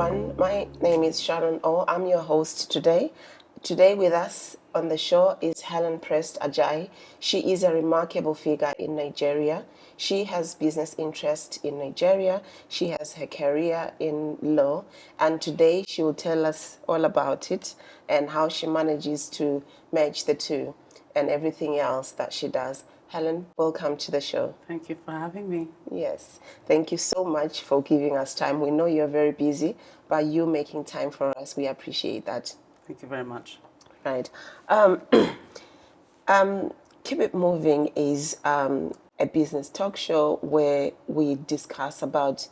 everyone. My name is Sharon O. I'm your host today. Today with us on the show is Helen Prest-Ajayi. She is a remarkable figure in Nigeria. She has business interests in Nigeria. She has her career in law. And today she will tell us all about it and how she manages to merge the two and everything else that she does. Helen, welcome to the show. Thank you for having me. Yes, thank you so much for giving us time. We know you're very busy, but you making time for us, we appreciate that. Thank you very much. Right. Keep It Moving is a business talk show where we discuss about,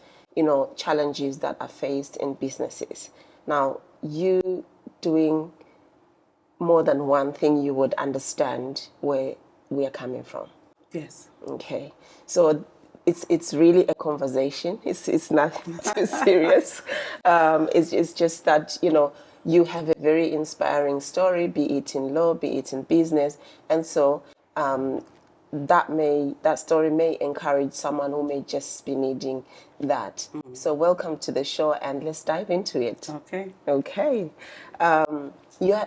challenges that are faced in businesses. Now, you doing more than one thing, you would understand where we are coming from. Yes. Okay. So it's really a conversation. It's nothing too serious. It's just that, you have a very inspiring story, be it in law, be it in business. And so that story may encourage someone who may just be needing that. Mm-hmm. So welcome to the show and let's dive into it. Okay. Okay. You're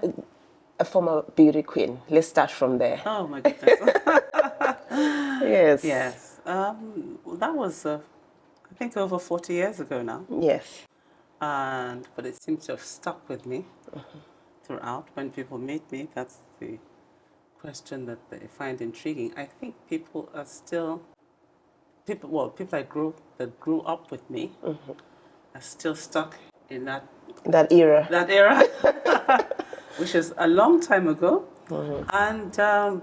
a former beauty queen. Let's start from there. Oh my goodness. Yes. Yes. That was, I think, over 40 years ago now. Yes. But it seems to have stuck with me throughout. When people meet me, that's the question that they find intriguing. I think people I grew up with me are still stuck in that era. Which is a long time ago. And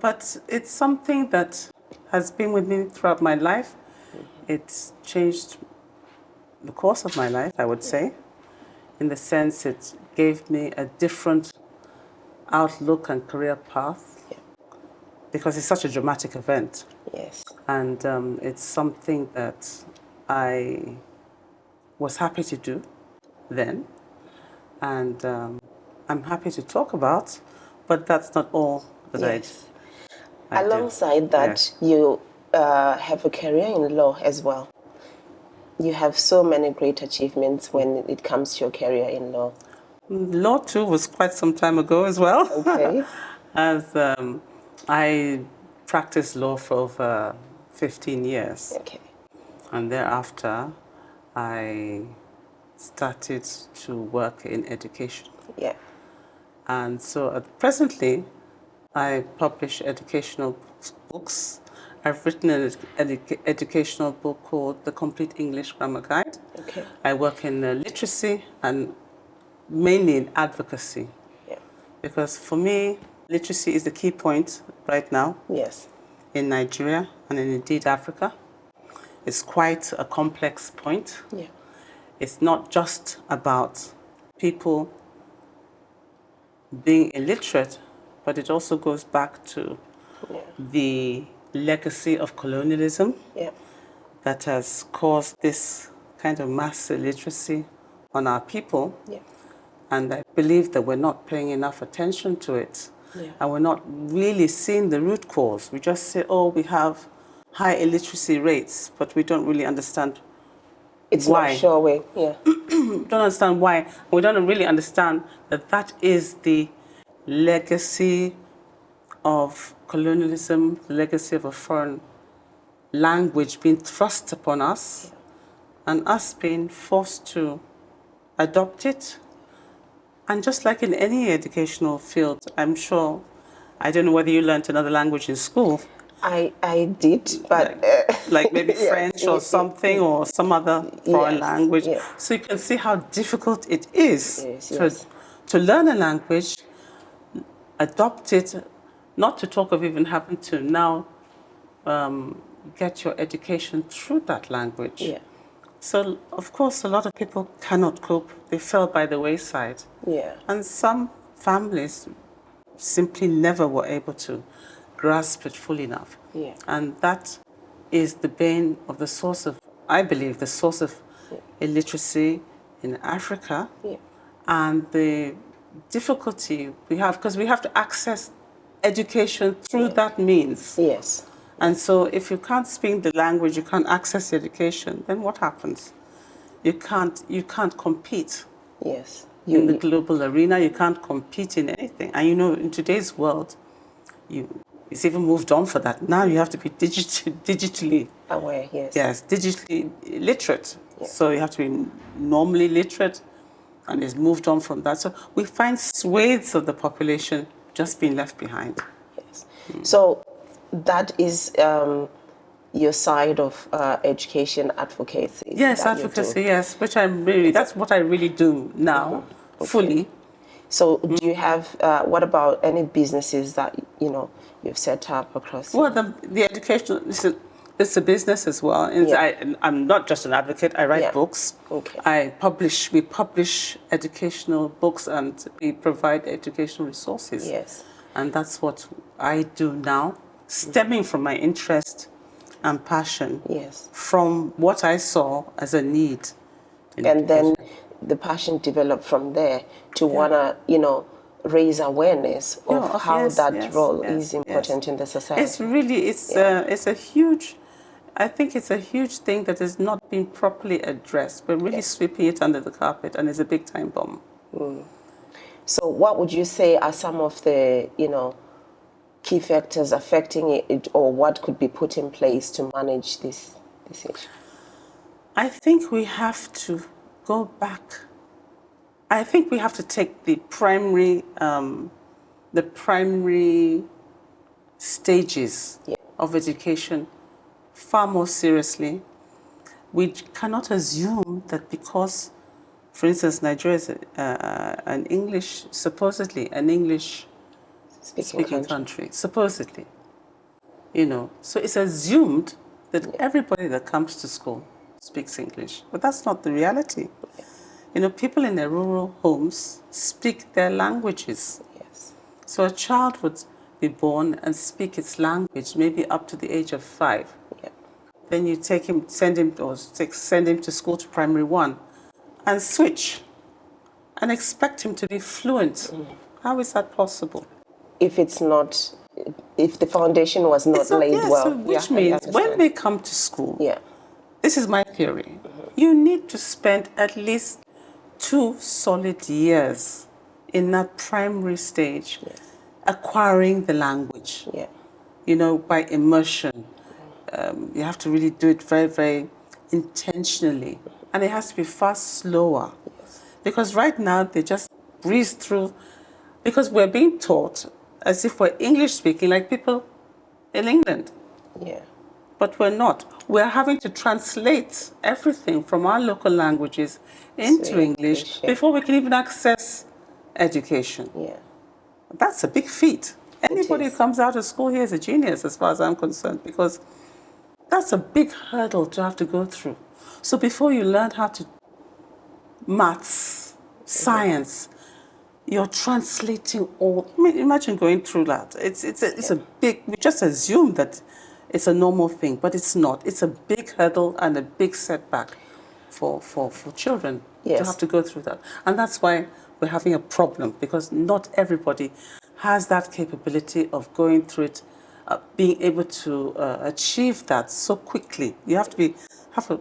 but it's something that has been with me throughout my life. It's changed the course of my life, I would say, in the sense it gave me a different outlook and career path, because it's such a dramatic event. Yes. And it's something that I was happy to do then, and I'm happy to talk about, but that's not all that I Alongside that, you have a career in law as well. You have so many great achievements when it comes to your career in law. Law too was quite some time ago as well. Okay. As I practiced law for over 15 years. Okay. And thereafter, I started to work in education. Yeah. And so presently, I publish educational books. I've written an educational book called The Complete English Grammar Guide. Okay. I work in literacy and mainly in advocacy. Yeah. Because for me, literacy is the key point right now. Yes. In Nigeria and indeed Africa. It's quite a complex point. Yeah. It's not just about people being illiterate, but it also goes back to the legacy of colonialism that has caused this kind of mass illiteracy on our people. Yeah. And I believe that we're not paying enough attention to it. Yeah. And we're not really seeing the root cause. We just say, we have high illiteracy rates, but we don't really understand why. Not sure way. Yeah. We don't understand why. We don't really understand that is the legacy of colonialism, the legacy of a foreign language being thrust upon us, and us being forced to adopt it. And just like in any educational field, I'm sure, I don't know whether you learned another language in school. I did, but... like maybe French or something, or some other foreign language. Yeah. So you can see how difficult it is to learn a language, adopt it, not to talk of even having to now get your education through that language. Yeah. So, of course, a lot of people cannot cope. They fell by the wayside. Yeah. And some families simply never were able to grasp it fully enough. Yeah. And that is the bane of the source of, I believe, the source of illiteracy in Africa. Yeah. And the difficulty we have, because we have to access education through that means. Yes. And so if you can't speak the language, you can't access education, then what happens? You can't compete Yes. In the global arena, you can't compete in anything. And in today's world, it's even moved on for that. Now you have to be digitally aware, yes. Yes, digitally literate. Yeah. So you have to be normally literate, and it's moved on from that. So we find swathes of the population just being left behind. Yes. So that is your side of education advocacy. Yes, that you advocacy, do. yes, that's what I really do now, fully. So do you have, what about any businesses that, you've set up across? Well, the educational, it's a business as well. And I'm not just an advocate, I write books. Okay. We publish educational books, and we provide educational resources. Yes. And that's what I do now, stemming from my interest and passion. Yes. From what I saw as a need. And then the passion developed from there to want to, raise awareness of how that role is important in the society. It's really, it's a huge, I think it's a huge thing that has not been properly addressed. We're really sweeping it under the carpet, and it's a big time bomb. So what would you say are some of the, key factors affecting it, or what could be put in place to manage this issue? I think we have to go back. I think we have to take the primary stages of education far more seriously. We cannot assume that because, for instance, Nigeria is supposedly an English-speaking country, supposedly. So it's assumed that everybody that comes to school speaks English, but that's not the reality. People in their rural homes speak their languages. Yes. So a child would be born and speak its language maybe up to the age of 5. Yeah. Then you send him to school to primary 1 and switch and expect him to be fluent. How is that possible? If the foundation was not laid well. So which means when they come to school, this is my theory, you need to spend at least 2 solid years in that primary stage acquiring the language, by immersion. You have to really do it very, very intentionally. And it has to be far slower. Because right now they just breeze through, because we're being taught as if we're English speaking like people in England. Yeah. But we're not. We're having to translate everything from our local languages into English before we can even access education. Yeah. That's a big feat. Anybody who comes out of school here is a genius as far as I'm concerned, because that's a big hurdle to have to go through. So before you learn how to maths, science, you're translating all. I mean, imagine going through that. It's a big. We just assume that it's a normal thing, but it's not. It's a big hurdle and a big setback for children to have to go through that. And that's why we're having a problem, because not everybody has that capability of going through it, being able to achieve that so quickly. You have to have a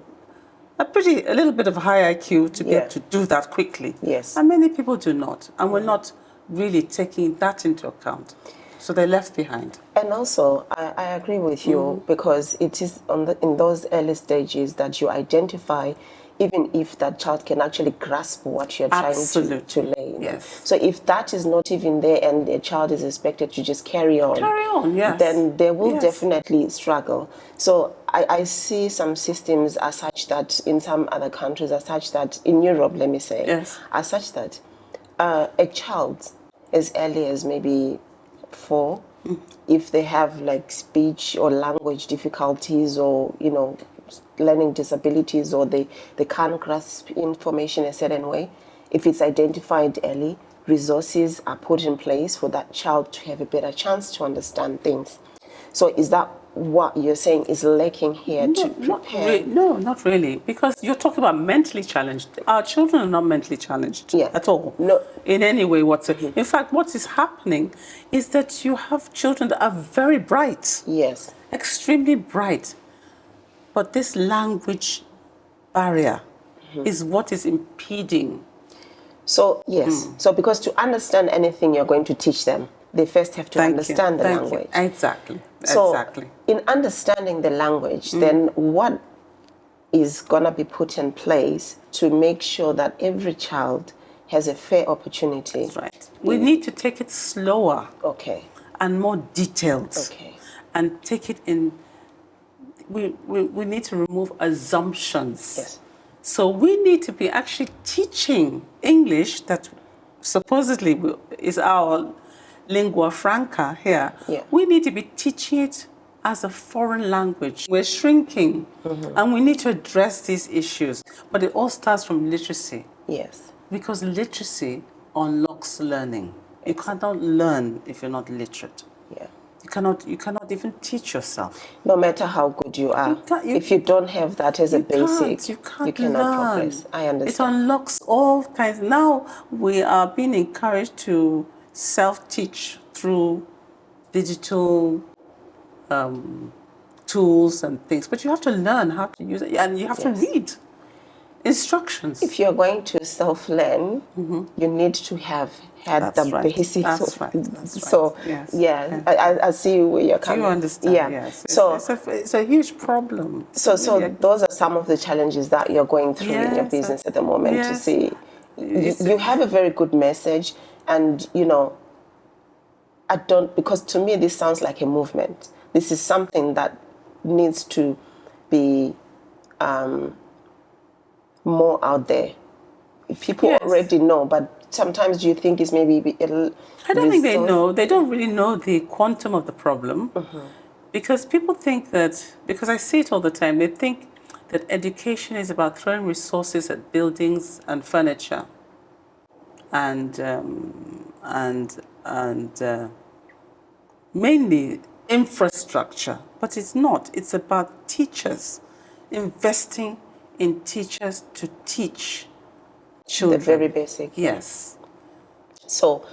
little bit of high IQ to be able to do that quickly. Yes. And many people do not. And we're not really taking that into account. So they're left behind. And also, I agree with you, because it is in those early stages that you identify, even if that child can actually grasp what you're trying to lay. Yes. So if that is not even there and the child is expected to just carry on, yes. then they will definitely struggle. So I see some systems are such that, in some other countries are such that, in Europe, let me say, are such that a child as early as maybe 4, if they have like speech or language difficulties, or learning disabilities, or they can't grasp information a certain way, if it's identified early, resources are put in place for that child to have a better chance to understand things. So is that what you're saying is lacking here to prepare? No, not really, because you're talking about mentally challenged. Our children are not mentally challenged at all, in any way whatsoever. In fact, what is happening is that you have children that are very bright, extremely bright, but this language barrier is what is impeding So, yes. So, because to understand anything you're going to teach them, they first have to understand the language. Exactly. So, Exactly. in understanding the language, then what is going to be put in place to make sure that every child has a fair opportunity? That's right. We need to take it slower. Okay. And more detailed. Okay. And take it in. We need to remove assumptions. Yes. So we need to be actually teaching English that supposedly is our lingua franca here. Yeah. We need to be teaching it as a foreign language. We're shrinking, and we need to address these issues. But it all starts from literacy. Yes. Because literacy unlocks learning. You cannot learn if you're not literate. Yeah. You cannot even teach yourself. No matter how good you are, if you don't have that as a basic, you cannot learn. progress. I understand. It unlocks all kinds. Now we are being encouraged to self-teach through digital tools and things, but you have to learn how to use it, and you have to read instructions. If you're going to self-learn, you need to have had the basics. That's right. So, yes. I see where you're coming. Do you understand? Yeah. Yes. So it's a huge problem. So those are some of the challenges that you're going through in your business at the moment. To see, you have a very good message, and I don't, because to me this sounds like a movement. This is something that needs to be more out there. People already know, but sometimes do you think it's maybe I don't think they know. They don't really know the quantum of the problem. Because people think that, because I see it all the time, they think that education is about throwing resources at buildings and furniture and mainly infrastructure. But it's not. It's about teachers, investing in teachers to teach children. The very basic. Yes. So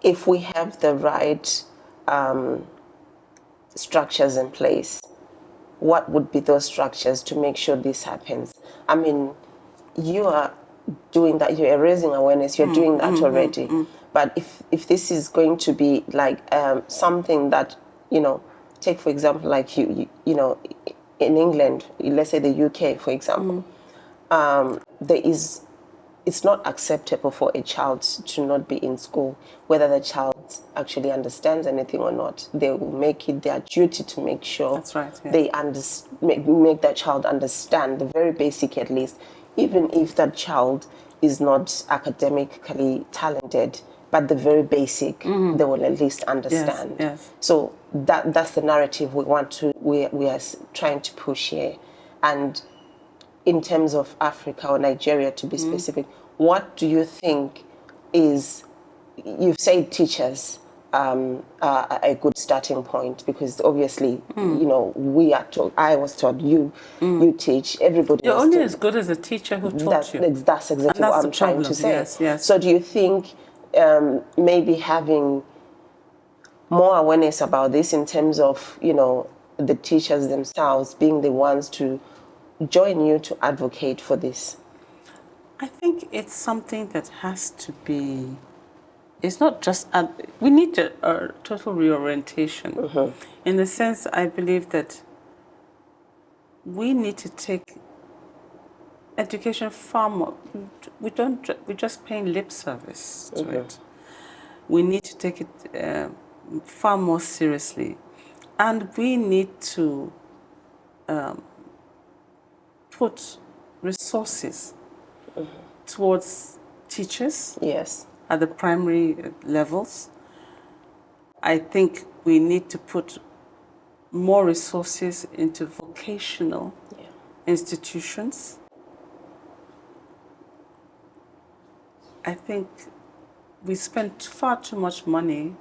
if we have the right structures in place, what would be those structures to make sure this happens? I mean, you are doing that, you're raising awareness, you're doing that already. But if this is going to be like something that, take for example, like you know, in England, let's say the UK, for example, it's not acceptable for a child to not be in school, whether the child actually understands anything or not. They will make it their duty to make sure they make that child understand the very basic, at least, even if that child is not academically talented, but the very basic they will at least understand. Yes. So that's the narrative we are trying to push here. And in terms of Africa or Nigeria, to be specific, what do you think is, you've said teachers are a good starting point, because obviously, we are taught, I was taught, you teach, everybody. You're only as good as a teacher who taught you. That's exactly what I'm trying to say. Yes. So do you think maybe having more awareness about this in terms of, the teachers themselves being the ones to join you to advocate for this? I think it's something that has to be, it's not just, we need a total reorientation. In the sense, I believe that we need to take education far more, we're just paying lip service to it. We need to take it far more seriously. And we need to put resources towards teachers at the primary levels. I think we need to put more resources into vocational institutions. I think we spend far too much money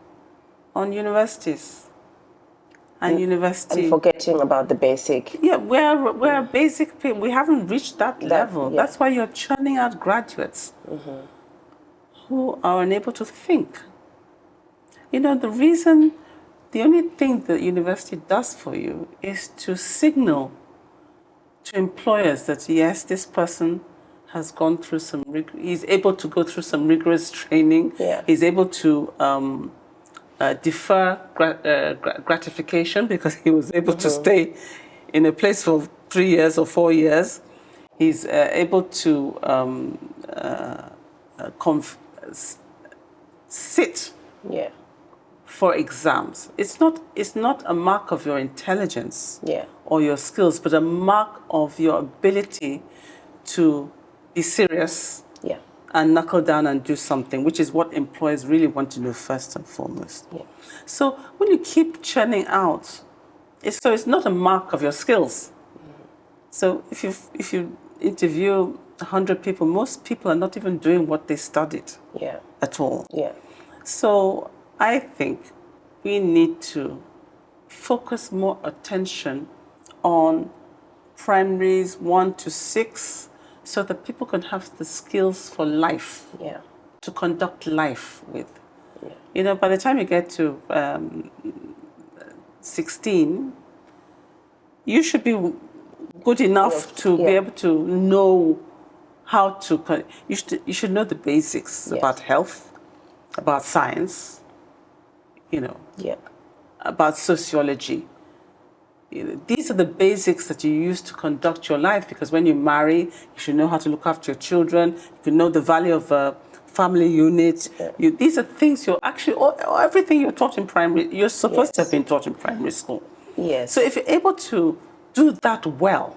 on universities. And forgetting about the basic. Yeah, we're basic people. We haven't reached that level. That's why you're churning out graduates who are unable to think. The only thing the university does for you is to signal to employers that yes, this person has gone through some, he's able to go through some rigorous training. Yeah. He's able to defer gratification because he was able to stay in a place for 3 years or 4 years. He's able to sit Yeah. for exams. It's not a mark of your intelligence Yeah. or your skills, but a mark of your ability to be serious Yeah. and knuckle down and do something, which is what employers really want to know first and foremost. Yeah. So when you keep churning out, it's not a mark of your skills. So if you interview 100 people, most people are not even doing what they studied Yeah. at all. Yeah. So I think we need to focus more attention on primaries 1 to 6 so that people can have the skills for life, Yeah. to conduct life with. Yeah. You know, by the time you get to 16, you should be good enough to be able to know how to, you should know the basics about health, about science, you know, about sociology. You know, these are the basics that you use to conduct your life, because when you marry, you should know how to look after your children. You can know the value of a family unit. These are things you're actually, everything you're taught in primary, you're supposed to have been taught in primary school. Yes. So if you're able to do that well,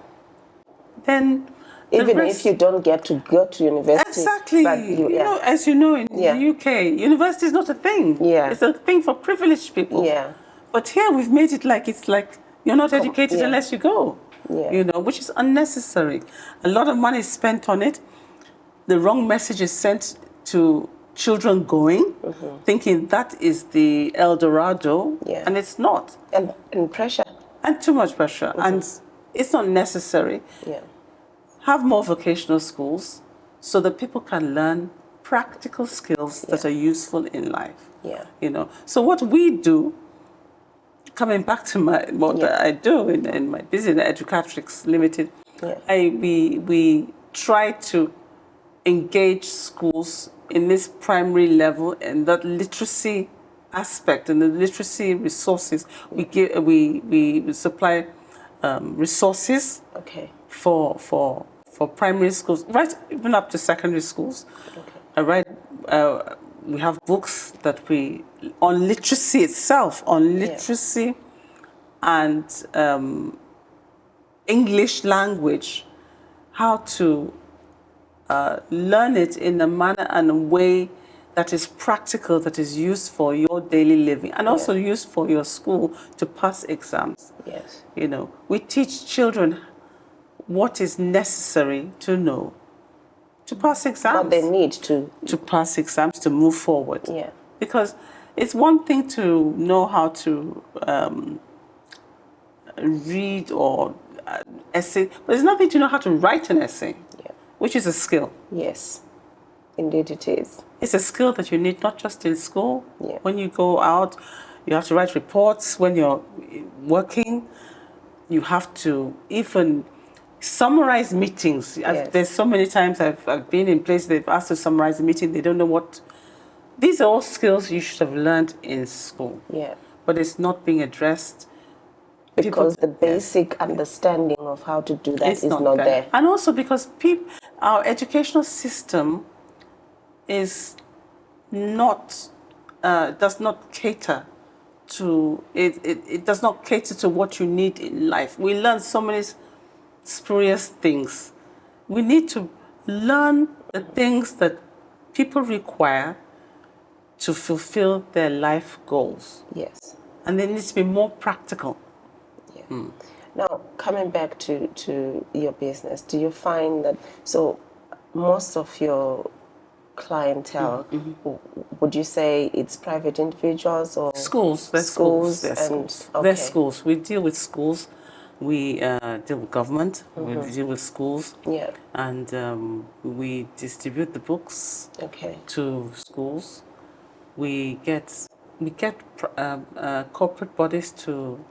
then even if you don't get to go to university. Exactly. But you know, as you know, in the UK, university is not a thing. Yeah. It's a thing for privileged people. Yeah. But here we've made it like it's like you're not educated unless you go. Yeah. You know, which is unnecessary. A lot of money is spent on it. The wrong message is sent to children going, thinking that is the El Dorado, and it's not. And pressure. And too much pressure. And it's not necessary. Yeah. Have more vocational schools so that people can learn practical skills that are useful in life. Yeah. You know. So what we do, coming back to what I do in my business, Educatrix Limited, we try to engage schools in this primary level and that literacy aspect and the literacy resources. We supply resources for primary schools, right, even up to secondary schools. We have books that on literacy itself, on literacy and English language, how to learn it in a manner and a way that is practical, that is used for your daily living, and also used for your school to pass exams. Yes. You know, we teach children what is necessary to know to pass exams. What they need to pass exams, to move forward. Yeah. Because it's one thing to know how to read or essay, but it's nothing to know how to write an essay, which is a skill. Yes, indeed it is. It's a skill that you need not just in school. Yeah. When you go out, you have to write reports. When you're working, you have to even summarize meetings. There's so many times I've been in places they've asked to summarize a meeting. They don't know what. These are all skills you should have learned in school. Yeah. But it's not being addressed. Because the basic understanding of how to do that is not there. And also because our educational system is not, does not cater to, it does not cater to what you need in life. We learn so many spurious things. We need to learn the things that people require to fulfill their life goals. Yes. And they need to be more practical. Yeah. Now, coming back to your business, do you find that, so most of your clientele, would you say it's private individuals or schools? They're schools. They're schools. They're schools. We deal with schools. We deal with government. We deal with schools. Yeah. And we distribute the books to schools. We get corporate bodies to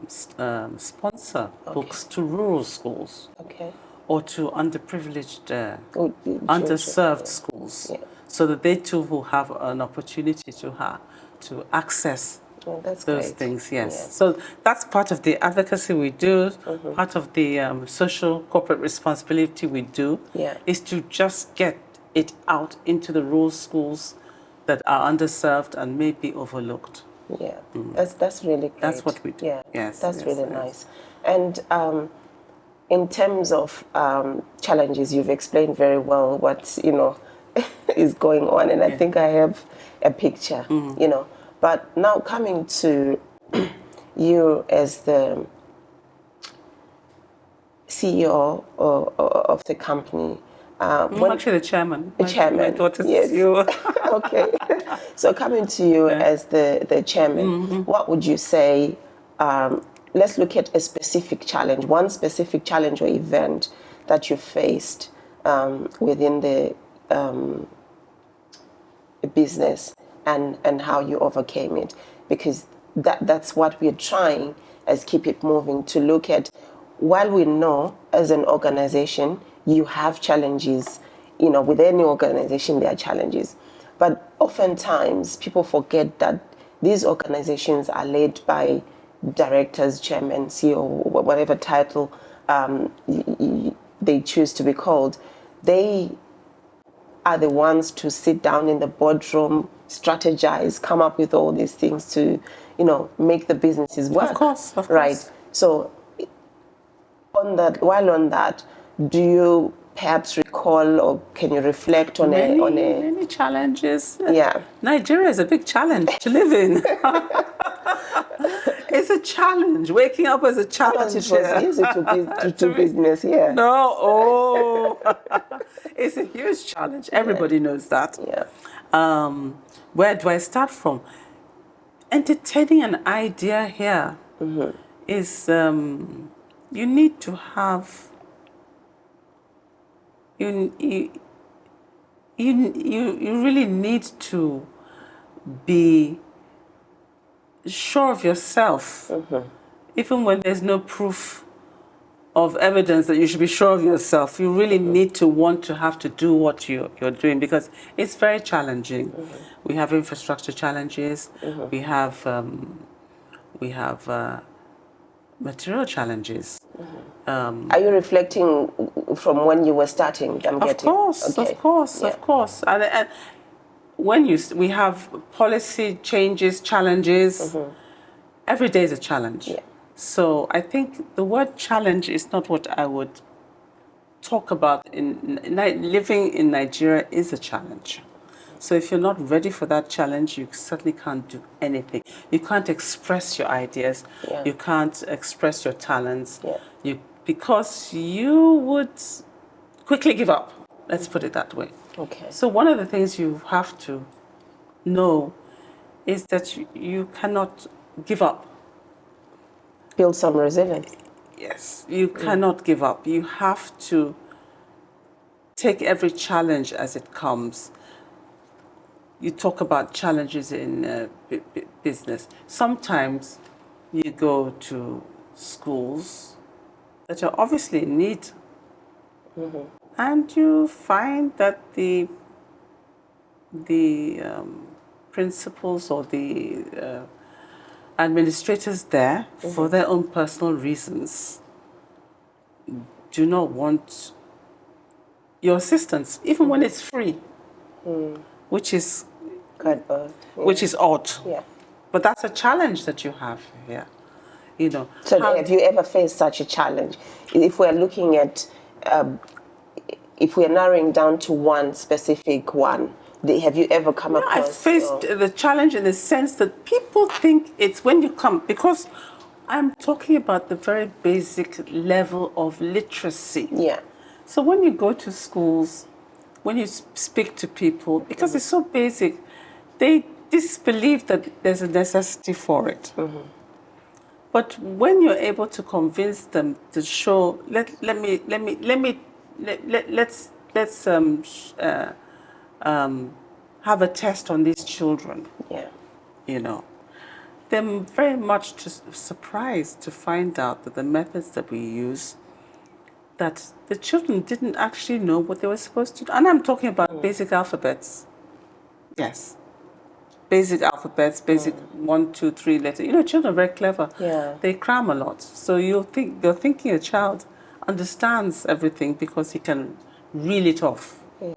sponsor books to rural schools. Okay. or to underprivileged, Children, underserved schools, yeah. so that they too will have an opportunity to access Oh, that's those great. things. Yes. Yeah. So that's part of the advocacy we do. Part of the social corporate responsibility we do Yeah. is to just get it out into the rural schools that are underserved and maybe overlooked. Yeah, that's really great. That's what we do. Yeah, Yes, that's yes, really yes. nice. And in terms of challenges, you've explained very well what is going on, and I think I have a picture. But now coming to you as the CEO of the company. I'm actually the chairman. The My chairman, daughter's yes. CEO. Okay. So coming to you as the chairman, what would you say? Let's look at a specific challenge, one specific challenge or event that you faced within the business, and how you overcame it, because that's what we're trying as Keep It Moving to look at. While we know as an organization you have challenges, with any organization there are challenges, but oftentimes people forget that these organizations are led by directors, chairman, CEO, whatever title they choose to be called. They are the ones to sit down in the boardroom, strategize, come up with all these things to, make the businesses work. Of course. Right. So while on that, do you perhaps recall, or can you reflect on Many challenges. Yeah. Nigeria is a big challenge to live in. It's a challenge. Waking up is a challenge. It was easy to do business here. No, it's a huge challenge. Everybody knows that. Yeah. Where do I start from? Entertaining an idea here is you need to have you really need to be sure of yourself, even when there's no proof of evidence that you should be sure of yourself. You really need to want to have to do what you're doing, because it's very challenging. We have infrastructure challenges. We have material challenges. Are you reflecting from when you were starting? Of course. And when we have policy changes, challenges, every day is a challenge. Yeah. So I think the word challenge is not what I would talk about. Living in Nigeria is a challenge. So if you're not ready for that challenge, you certainly can't do anything. You can't express your ideas. Yeah. You can't express your talents. Yeah. Because you would quickly give up. Let's put it that way. Okay. So one of the things you have to know is that you cannot give up. Build some resilience. Yes, you cannot give up. You have to take every challenge as it comes. You talk about challenges in business. Sometimes you go to schools that are obviously in need, and you find that the principals or the administrators there, for their own personal reasons, do not want your assistance, even when it's free, which is which is odd. Yeah. But that's a challenge that you have here. So have you ever faced such a challenge? If we're looking at, if we're narrowing down to one specific one, have you ever come across? I faced the challenge in the sense that people think it's when you come, because I'm talking about the very basic level of literacy. Yeah. So when you go to schools, when you speak to people, because it's so basic, they disbelieve that there's a necessity for it. But when you're able to convince them to show, let's have a test on these children. Yeah. They're very much surprised to find out that the methods that we use that the children didn't actually know what they were supposed to do. And I'm talking about basic alphabets. Yes. Basic alphabets, basic 1, 2, 3 letters. Children are very clever. Yeah. They cram a lot. So you're thinking a child understands everything because he can reel it off. Yeah.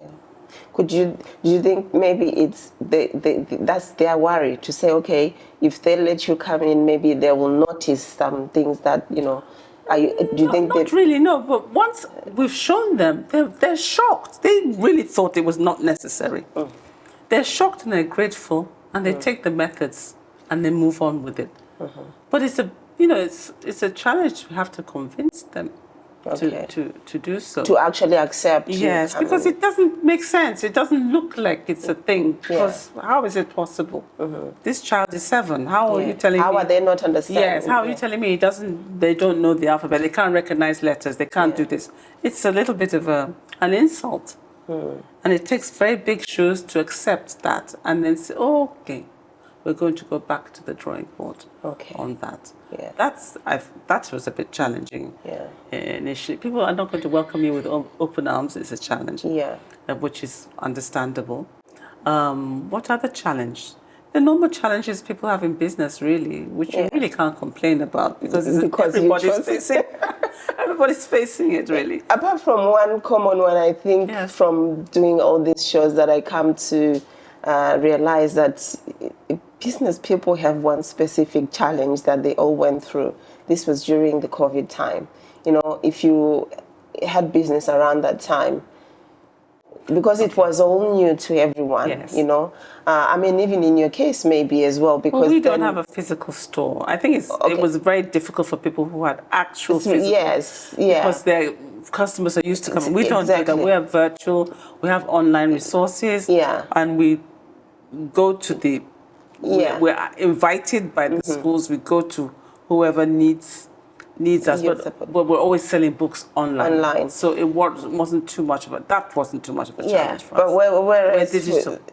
Do you think maybe it's that's their worry to say, okay, if they let you come in, maybe they will notice some things that, do you think Not really, no. But once we've shown them, they're shocked. They really thought it was not necessary. They're shocked and they're grateful, and they take the methods and they move on with it. But it's a challenge. We have to convince them to do so. To actually accept. Yes, because it doesn't make sense. It doesn't look like it's a thing. Because how is it possible? This child is 7. How are you telling me? How are they not understanding? Yes, how are you telling me they don't know the alphabet, they can't recognize letters, they can't do this? It's a little bit of an insult. And it takes very big shoes to accept that and then say, okay, we're going to go back to the drawing board on that. Yeah. That was a bit challenging initially. People are not going to welcome you with open arms. It's a challenge, which is understandable. What other challenge? The normal challenges people have in business, really, which you really can't complain about because everybody's facing it, really. Apart from one common one, I think, from doing all these shows that I come to realize that business people have one specific challenge that they all went through. This was during the COVID time. If you had business around that time, because it was all new to everyone, even in your case maybe as well, because we don't have a physical store. I think it was very difficult for people who had actual physical. Yes, because their customers are used to coming. We don't do that. We are virtual. We have online resources. And we go to the. We're invited by the schools. We go to whoever needs us, but we're always selling books online. So it wasn't too much of a challenge for us.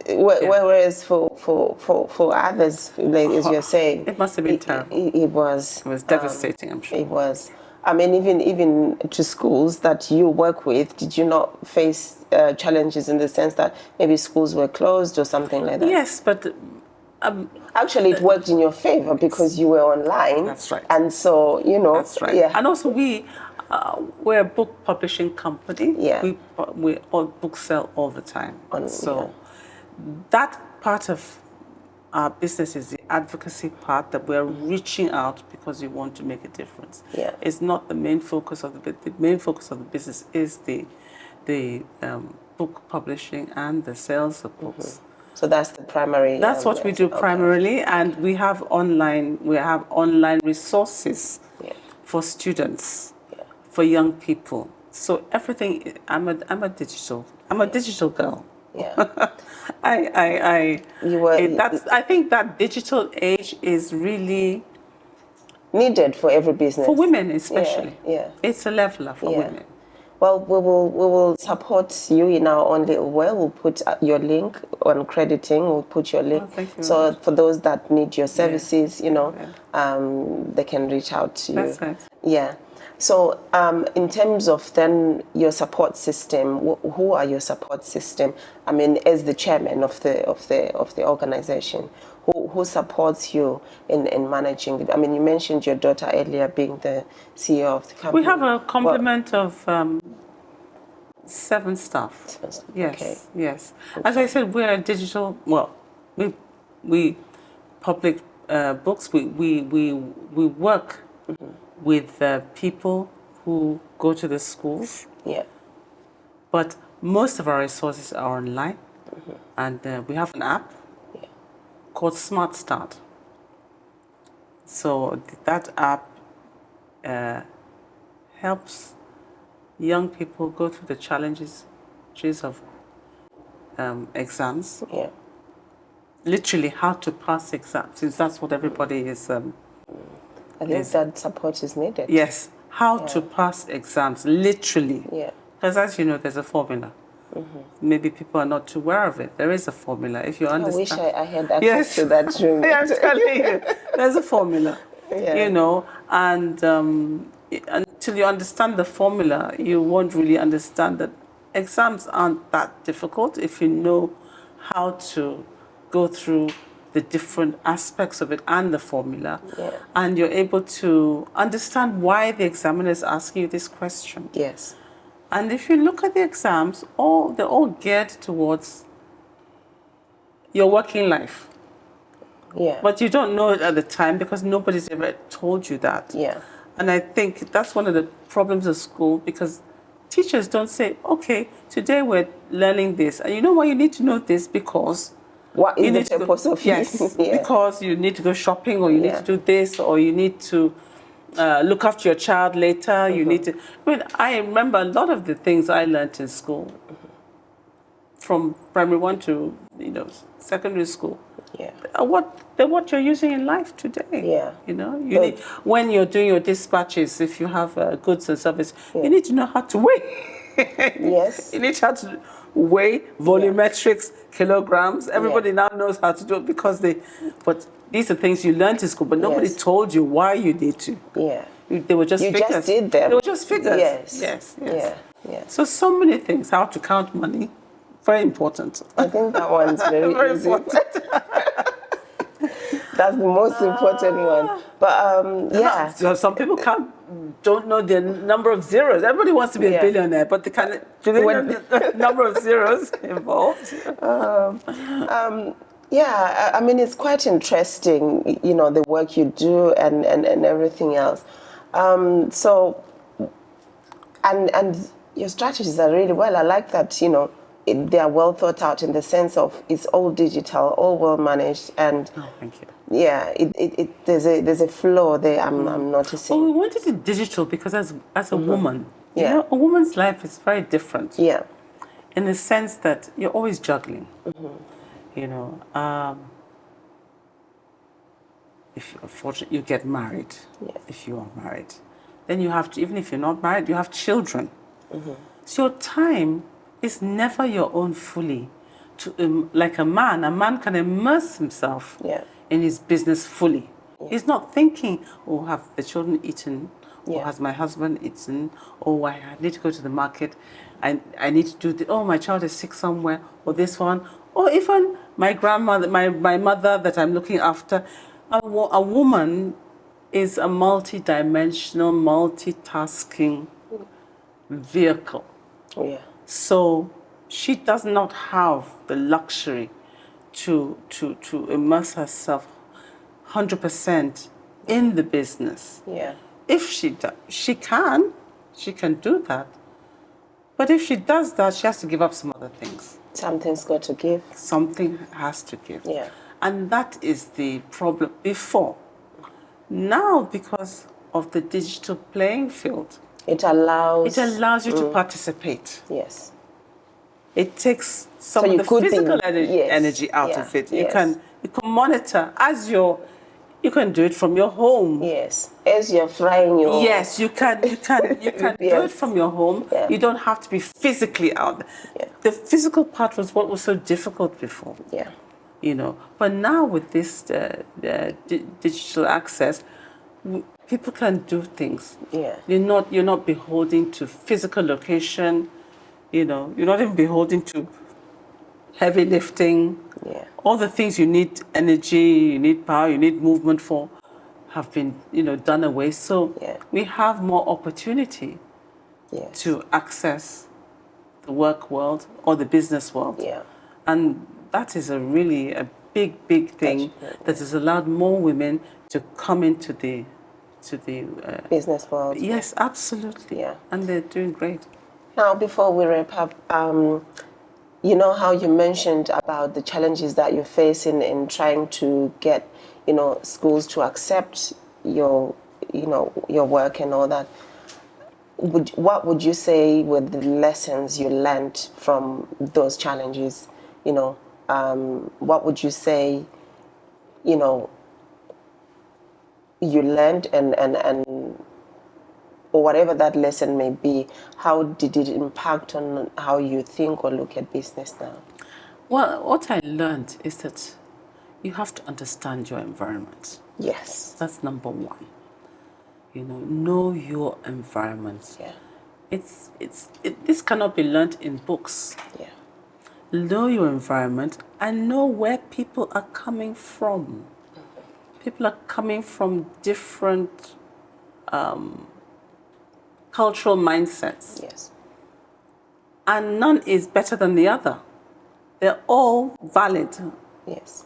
Whereas for others, like as you're saying, it must have been terrible. It was devastating. I'm sure it was. I mean, even to schools that you work with, did you not face challenges in the sense that maybe schools were closed or something like that? Yes, but. Actually, it worked in your favor because you were online. That's right. And so, That's right. And also, we're a book publishing company. We all books sell all the time. That part of our business is the advocacy part, that we're reaching out because we want to make a difference. It's not the main focus of the main focus of the business is the book publishing and the sales of books. So that's the primary. That's what we do primarily, and we have online resources for students, for young people. So everything. I'm a digital girl. I think that digital age is really needed for every business. For women especially. It's a leveler for women. Well, we will support you in our own little way. We'll put your link on crediting. We'll put your link. Thank you. So for those that need your services, they can reach out to you. That's right. Yeah. So in terms of then your support system, who are your support system? I mean, as the chairman of the organization, who supports you in managing? I mean, you mentioned your daughter earlier being the CEO of the company. We have a complement of 7 staff. Yes, yes. As I said, we're a digital. Well, we public books. We work with people who go to the schools. But most of our resources are online, and we have an app called Smart Start. So that app helps young people go through the challenges of exams. Literally how to pass exams, since that's what everybody is. I think that support is needed. Yes, how to pass exams, literally. Because as you know, there's a formula. Maybe people are not too aware of it. There is a formula. If you understand. I wish I had access to that during I'm telling you, there's a formula. And till you understand the formula, you won't really understand that exams aren't that difficult if you know how to go through the different aspects of it and the formula. Yeah. And you're able to understand why the examiner is asking you this question. Yes. And if you look at the exams, they're all geared towards your working life. Yeah. But you don't know it at the time because nobody's ever told you that. Yeah. And I think that's one of the problems of school, because teachers don't say, okay, today we're learning this. And you know what, you need to know this because What you is need the to go, purpose of yes, yeah. because you need to go shopping, or you need Yeah. to do this, or you need to look after your child later. You need to. I remember a lot of the things I learned in school, from primary one to secondary school. Yeah. They're what you're using in life today. Yeah. You need, when you're doing your dispatches, if you have goods and service, you need to know how to weigh. Yes. You need how to weigh volumetrics, kilograms. Everybody now knows how to do it because but these are things you learned in school, but nobody told you why you need to. Yeah. They were just figures. Just did them. They were just figures. Yes. Yes. Yeah. Yeah. So many things. How to count money. Very important. I think that one's very easy. Important. That's the most important one. But yeah. So some people don't know the number of zeros. Everybody wants to be a billionaire, but do they know the number of zeros involved? Yeah, I mean, it's quite interesting, the work you do and everything else. So, and your strategies are really well. I like that, they are well thought out in the sense of it's all digital, all well managed, and thank you. Yeah, there's a flow there. I'm noticing. Well, we wanted it digital because as a woman, a woman's life is very different. Yeah. In the sense that you're always juggling. If you're fortunate, you get married. Yeah. If you are married, then you have to. Even if you're not married, you have children. So your time is never your own fully. Like a man can immerse himself in his business fully. Yeah. He's not thinking, oh, have the children eaten? Or has my husband eaten? Oh, I need to go to the market. I need to do this. Oh, my child is sick somewhere. Or this one. Or even my grandmother, my mother that I'm looking after. A woman is a multi-dimensional, multitasking vehicle. Yeah. So she does not have the luxury to immerse herself 100% in the business. Yeah. If she can do that. But if she does that, she has to give up some other things. Something's got to give. Something has to give. Yeah. And that is the problem before. Now, because of the digital playing field, it allows you to participate. Yes. It takes some of the physical energy out of it. You can monitor as you can do it from your home. Yes. As you're frying your Yes, you can do it from your home. Yeah. You don't have to be physically out. Yeah. The physical part was what was so difficult before. Yeah. But now with this digital access, people can do things. Yeah. You're not beholden to physical location. You're not even beholden to heavy lifting. Yeah. All the things you need energy, you need power, you need movement for, have been done away. So we have more opportunity to access the work world or the business world. Yeah. And that is really a big thing that has allowed more women to come into the business world. Yes, absolutely. Yeah. And they're doing great. Now, before we wrap up, you know how you mentioned about the challenges that you face in trying to get, schools to accept your work and all that. What would you say were the lessons you learned from those challenges? What would you say, you learned and or whatever that lesson may be, how did it impact on how you think or look at business now? Well, what I learned is that you have to understand your environment. Yes. That's number one. know your environment. Yeah. This cannot be learned in books. Yeah. Know your environment and know where people are coming from. People are coming from different cultural mindsets. Yes. And none is better than the other. They're all valid. Yes.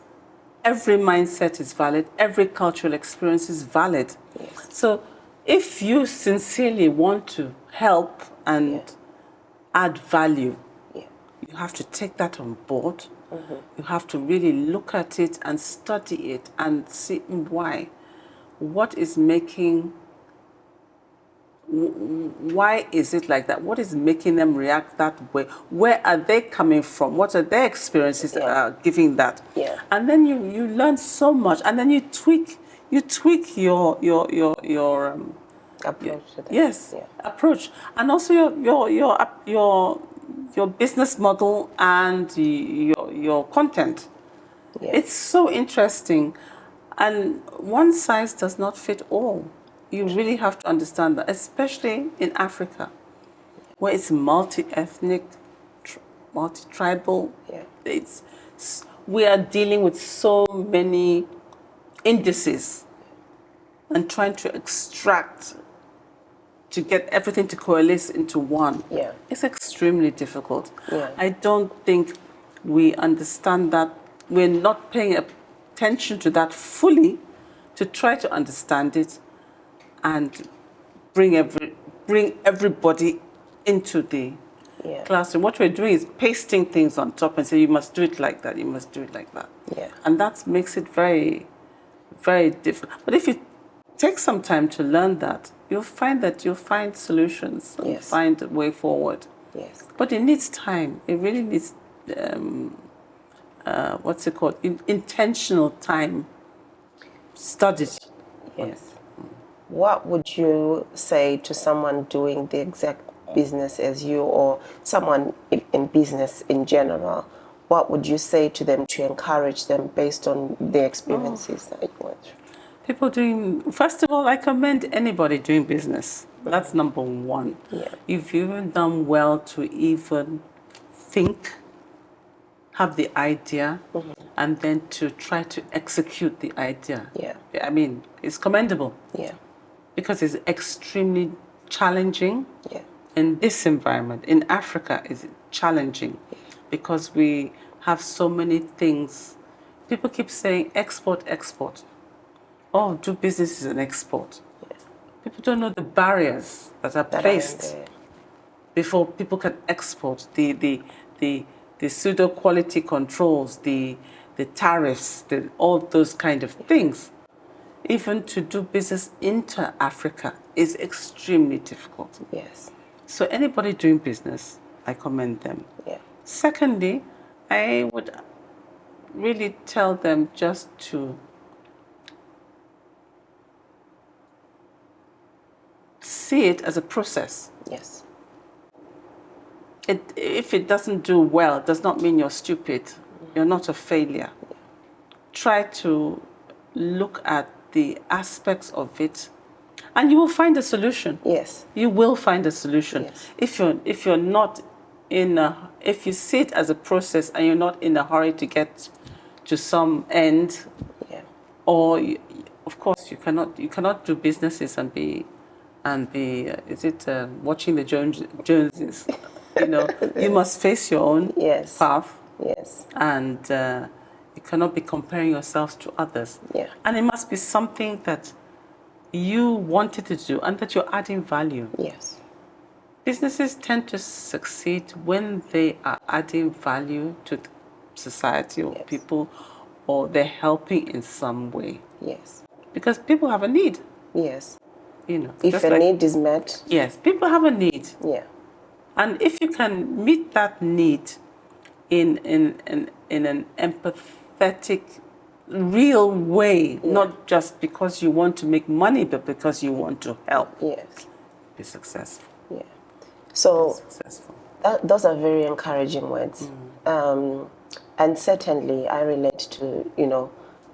Every mindset is valid. Every cultural experience is valid. Yes. So if you sincerely want to help and add value, you have to take that on board. You have to really look at it and study it and see why. What is making, why is it like that? What is making them react that way? Where are they coming from? What are their experiences that are giving that? Yeah. And then you learn so much, and then you tweak your Approach to that. yes, Yeah. approach, and also your business model and your content. Yeah. It's so interesting, and one size does not fit all. You really have to understand that, especially in Africa, where it's multi-ethnic, multi-tribal. Yeah. We are dealing with so many indices and trying to extract to get everything to coalesce into one. Yeah. It's extremely difficult. Yeah. I don't think we understand that. We're not paying attention to that fully to try to understand it and bring everybody into the classroom. What we're doing is pasting things on top and say, you must do it like that, you must do it like that. Yeah. And that makes it very, very difficult. But if you take some time to learn that, you'll find solutions and find a way forward. Yes. But it needs time. It really needs, what's it called? Intentional time. Studied. Yes. What would you say to someone doing the exact business as you, or someone in business in general? What would you say to them to encourage them based on the experiences that you went through? People doing, first of all, I commend anybody doing business. That's number one. Yeah. If you've done well to even think, have the idea, and then to try to execute the idea. Yeah. I mean, it's commendable. Yeah. Because it's extremely challenging. Yeah. In this environment, in Africa, is challenging because we have so many things. People keep saying export, export. Oh, do business is an export. Yeah. People don't know the barriers that are placed before people can export. The pseudo quality controls, the tariffs, all those kind of things. Even to do business into Africa is extremely difficult. Yes. So anybody doing business, I commend them. Yeah. Secondly, I would really tell them just to see it as a process. Yes. If it doesn't do well, it does not mean you're stupid. You're not a failure. Try to look at the aspects of it, and you will find a solution. Yes. You will find a solution. Yes. If you're not if you see it as a process and you're not in a hurry to get to some end, or of course you cannot do businesses and be watching the Joneses. You must face your own path. Yes. And you cannot be comparing yourselves to others. Yeah. And it must be something that you wanted to do and that you're adding value. Yes. Businesses tend to succeed when they are adding value to society or people, or they're helping in some way. Yes. Because people have a need. Yes. If a need is met. Yes, people have a need. Yeah. And if you can meet that need in an empathetic, real way, not just because you want to make money, but because you want to help. Yes. Be successful. Yeah. So successful. Those are very encouraging words. And certainly I relate to,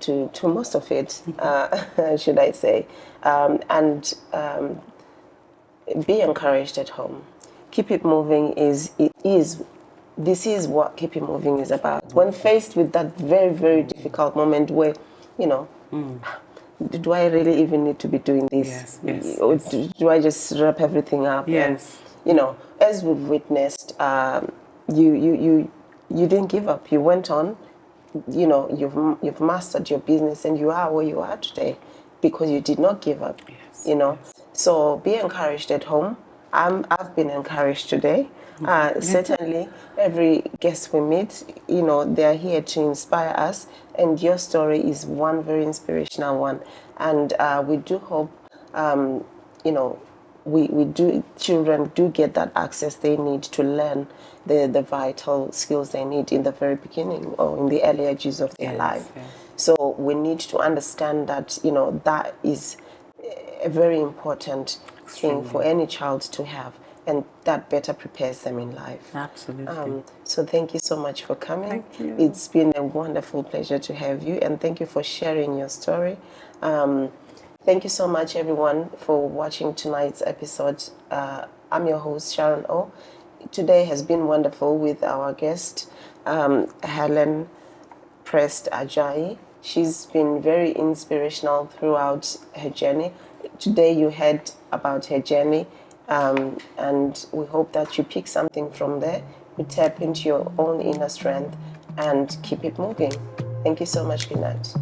to most of it, should I say, and be encouraged at home. Keep it moving this is what keep it moving is about. When faced with that very, very difficult moment where, you know, do I really even need to be doing this? Or do I just wrap everything up? Yes. And, you know, as we've witnessed, you didn't give up. You went on. You know, you've mastered your business, and you are where you are today because you did not give up. Yes. You know, so be encouraged at home. I've been encouraged today. Certainly, every guest we meet, you know, they are here to inspire us, and your story is one very inspirational one. And we do hope, you know, children do get that access they need to learn the vital skills they need in the very beginning or in the early ages of their life. Yes. So we need to understand that, you know, that is a very important thing for any child to have, and that better prepares them in life. Absolutely. So thank you so much for coming. Thank you. It's been a wonderful pleasure to have you, and thank you for sharing your story. Thank you so much, everyone, for watching tonight's episode. I'm your host, Sharon O. Today has been wonderful with our guest, Helen Prest-Ajayi. She's been very inspirational throughout her journey. Today you heard about her journey, and we hope that you pick something from there. You tap into your own inner strength and keep it moving. Thank you so much. Good night.